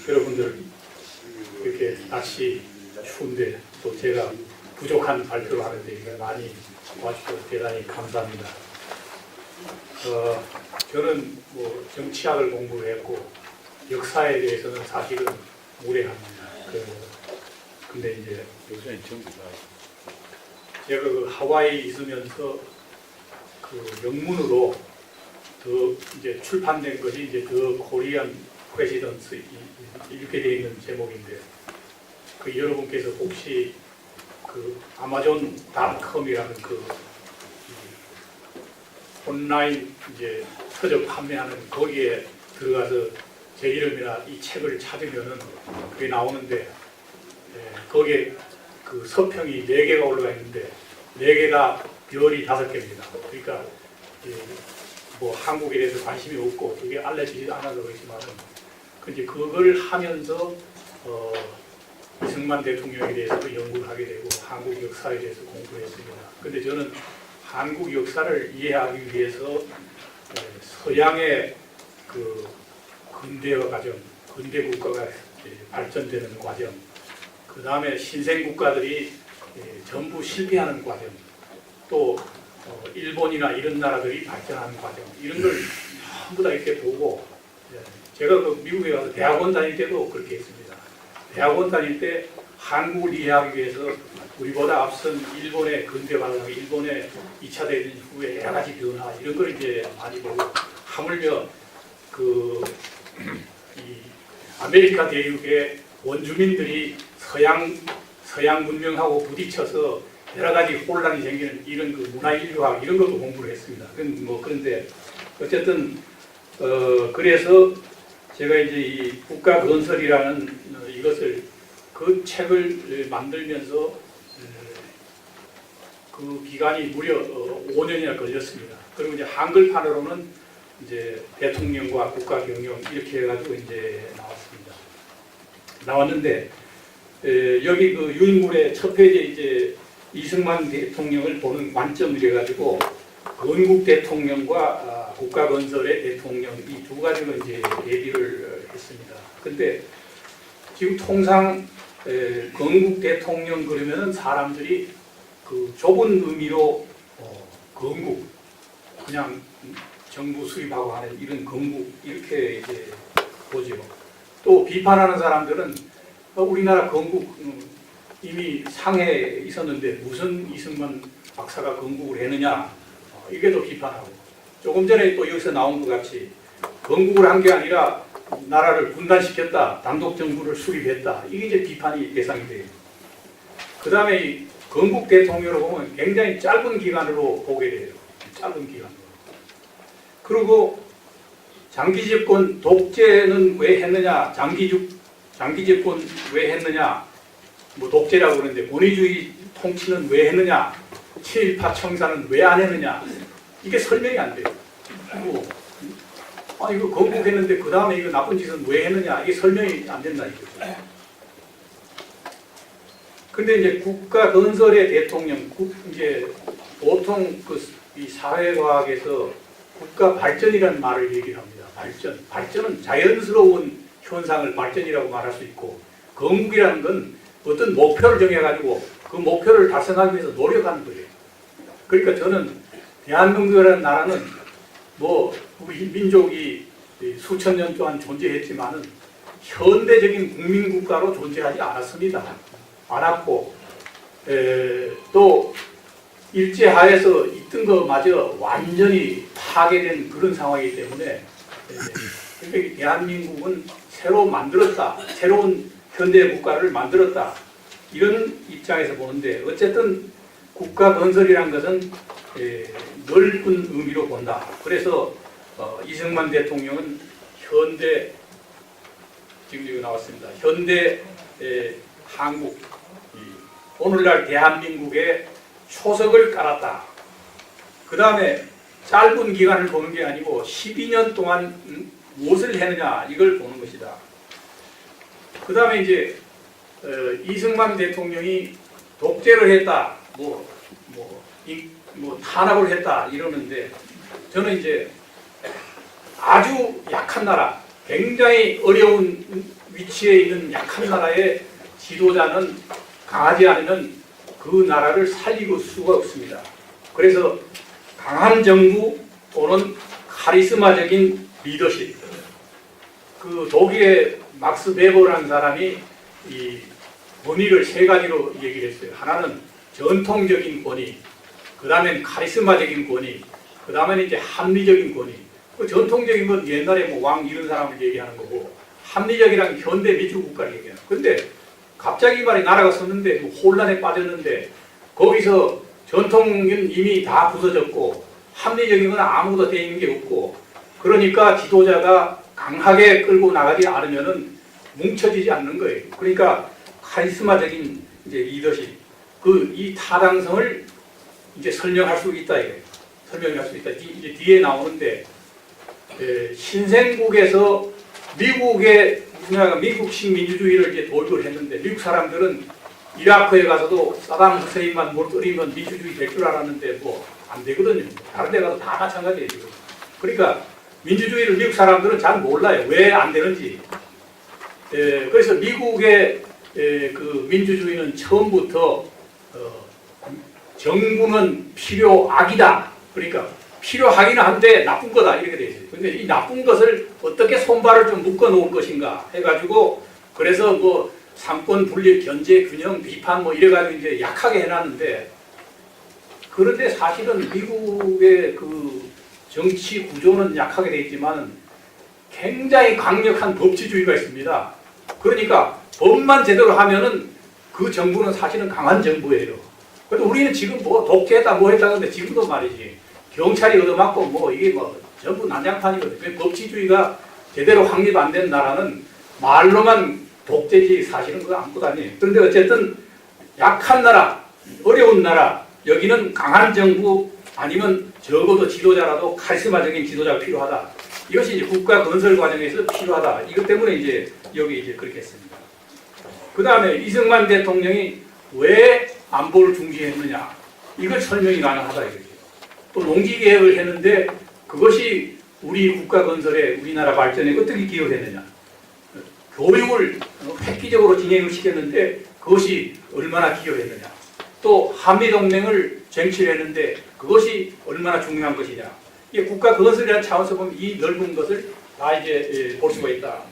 여러분들 이렇게 날씨 추운데 또 제가 부족한 발표를 하는데 많이 와주셔서 대단히 감사합니다. 저는 뭐 정치학을 공부를 했고 역사에 대해서는 사실은 무례합니다. 근데 이제 요새는 전부가 제가 그 하와이에 있으면서 그 영문으로 더 이제 출판된 것이 이제 더 코리안 프레시던스 이렇게 되어 있는 제목인데 그 여러분께서 혹시 그 아마존.com이라는 그 온라인 이제 서적 판매하는 거기에 들어가서 제 이름이나 이 책을 찾으면은 그게 나오는데 거기에 그 서평이 4개가 올라가 있는데 4개가 별이 5개입니다. 그러니까 뭐 한국에 대해서 관심이 없고 그게 알려지지 않아서 그렇지만은 이제 그걸 하면서 이승만 대통령에 대해서도 연구를 하게 되고 한국 역사에 대해서 공부를 했습니다. 근데 저는 한국 역사를 이해하기 위해서 서양의 그 근대화 과정, 근대 국가가 발전되는 과정, 그 다음에 신생 국가들이 전부 실패하는 과정, 또 일본이나 이런 나라들이 발전하는 과정, 이런 걸 전부 다 이렇게 보고 제가 그 미국에 가서 대학원 다닐 때도 그렇게 했습니다. 대학원 다닐 때 한국을 이해하기 위해서 우리보다 앞선 일본의 근대화랑 일본의 2차 대전 이후에 여러 가지 변화 이런 걸 이제 많이 보고 하물며 이 아메리카 대륙의 원주민들이 서양 문명하고 부딪혀서 여러 가지 혼란이 생기는 이런 그 문화인류학 이런 것도 공부를 했습니다. 그런데 어쨌든 그래서 제가 이제 이 국가건설이라는 이것을 그 책을 만들면서 그 기간이 무려 5년이나 걸렸습니다. 그리고 이제 한글판으로는 이제 대통령과 국가 경영 이렇게 해가지고 이제 나왔는데 여기 그 유인물의 첫 페이지에 이제 이승만 대통령을 보는 관점을 해가지고 건국 대통령과 국가 건설의 대통령 이 두 가지로 이제 얘기를 했습니다. 근데 지금 통상 건국 대통령 그러면은 사람들이 그 좁은 의미로 건국 그냥 정부 수립하고 하는 이런 건국 이렇게 이제 보죠. 또 비판하는 사람들은 우리나라 건국 이미 상해에 있었는데 무슨 이승만 박사가 건국을 했느냐 이게 또 비판하고 조금 전에 또 여기서 나온 것 같이 건국을 한 게 아니라 나라를 분단시켰다 단독 정부를 수립했다 이게 이제 비판이 대상이 돼요. 그 다음에 이 건국 대통령을 보면 굉장히 짧은 기간으로 보게 돼요. 짧은 기간으로. 그리고 장기 집권 독재는 왜 했느냐 장기 집권 왜 했느냐 뭐 독재라고 그러는데 권위주의 통치는 왜 했느냐 7.18 청산은 왜 안 했느냐 이게 설명이 안 돼요. 그리고 이거 건국했는데 그 다음에 이거 나쁜 짓은 왜 했느냐 이게 설명이 안 된다 이거죠. 근데 이제 국가 건설의 대통령 이제 보통 이 사회과학에서 국가 발전이라는 말을 얘기를 합니다. 발전은 자연스러운 현상을 발전이라고 말할 수 있고 건국이라는 건 어떤 목표를 정해가지고 그 목표를 달성하기 위해서 노력하는 거예요. 그러니까 저는 대한민국이라는 나라는 뭐 우리 민족이 수천 년 동안 존재했지만은 현대적인 국민국가로 존재하지 않았습니다. 않았고 또 일제하에서 있던 것마저 완전히 파괴된 그런 상황이기 때문에 그러니까 대한민국은 새로 만들었다. 새로운 현대 국가를 만들었다. 이런 입장에서 보는데 어쨌든 국가 건설이라는 것은 넓은 의미로 본다. 그래서 이승만 대통령은 현대 지금 여기 나왔습니다. 현대 한국 오늘날 대한민국의 초석을 깔았다. 그 다음에 짧은 기간을 보는 게 아니고 12년 동안 무엇을 했느냐 이걸 보는 것이다. 그 다음에 이제 이승만 대통령이 독재를 했다, 탄압을 했다 이러는데 저는 이제 아주 약한 나라, 굉장히 어려운 위치에 있는 약한 나라의 지도자는 강하지 않으면 그 나라를 살리고 수가 없습니다. 그래서 강한 정부 또는 카리스마적인 리더십. 그 독일의 막스 베버라는 사람이 이 권위를 세 가지로 얘기를 했어요. 하나는 전통적인 권위, 그 다음엔 카리스마적인 권위, 그 다음에는 이제 합리적인 권위. 그 전통적인 건 옛날에 뭐 왕 이런 사람을 얘기하는 거고, 합리적이란 현대 민주 국가를 얘기하는. 근데 갑자기 말이 나라가 섰는데 뭐 혼란에 빠졌는데 거기서 전통은 이미 다 부서졌고 합리적인 건 아무것도 돼 있는 게 없고, 그러니까 지도자가 강하게 끌고 나가지 않으면은 뭉쳐지지 않는 거예요. 그러니까 카리스마적인 이제 리더십, 그 이 타당성을 이제 설명할 수 있다 이거예요. 설명할 수 있다. 이제 뒤에 나오는데 신생국에서 미국의 미국식 민주주의를 이제 도입을 했는데 미국 사람들은 이라크에 가서도 사담 후세인만 무너뜨리면 민주주의 될 줄 알았는데 뭐 안 되거든요. 다른 데 가서 다 마찬가지예요 지금. 그러니까 민주주의를 미국 사람들은 잘 몰라요. 왜 안 되는지. 그래서 미국의 그 민주주의는 처음부터 정부는 필요악이다. 그러니까 필요하기는 한데 나쁜 거다 이렇게 돼 있어요. 근데 이 나쁜 것을 어떻게 손발을 좀 묶어 놓을 것인가 해가지고 그래서 뭐 삼권 분립, 견제, 균형, 비판 뭐 이래가지고 이제 약하게 해놨는데, 그런데 사실은 미국의 그 정치 구조는 약하게 돼 있지만 굉장히 강력한 법치주의가 있습니다. 그러니까 법만 제대로 하면은 그 정부는 사실은 강한 정부예요. 그런데 우리는 지금 뭐 독재했다 뭐 했다 근데 지금도 말이지 경찰이 얻어맞고 뭐 이게 뭐 전부 난장판이거든요. 법치주의가 제대로 확립 안 된 나라는 말로만 독재지 사실은 그거 아무것도 아니에요. 그런데 어쨌든 약한 나라, 어려운 나라, 여기는 강한 정부 아니면 적어도 지도자라도 카리스마적인 지도자가 필요하다. 이것이 이제 국가 건설 과정에서 필요하다. 이것 때문에 이제 여기 이제 그렇게 했습니다. 그 다음에 이승만 대통령이 왜 안보를 중시했느냐. 이걸 설명이 가능하다 이거죠. 또 농지개혁을 했는데 그것이 우리 국가 건설에 우리나라 발전에 어떻게 기여했느냐. 교육을 획기적으로 진행을 시켰는데 그것이 얼마나 기여했느냐. 또 한미동맹을 쟁취했는데 그것이 얼마나 중요한 것이냐. 이게 국가 건설이라는 차원에서 보면 이 넓은 것을 다 이제 볼 수가 있다.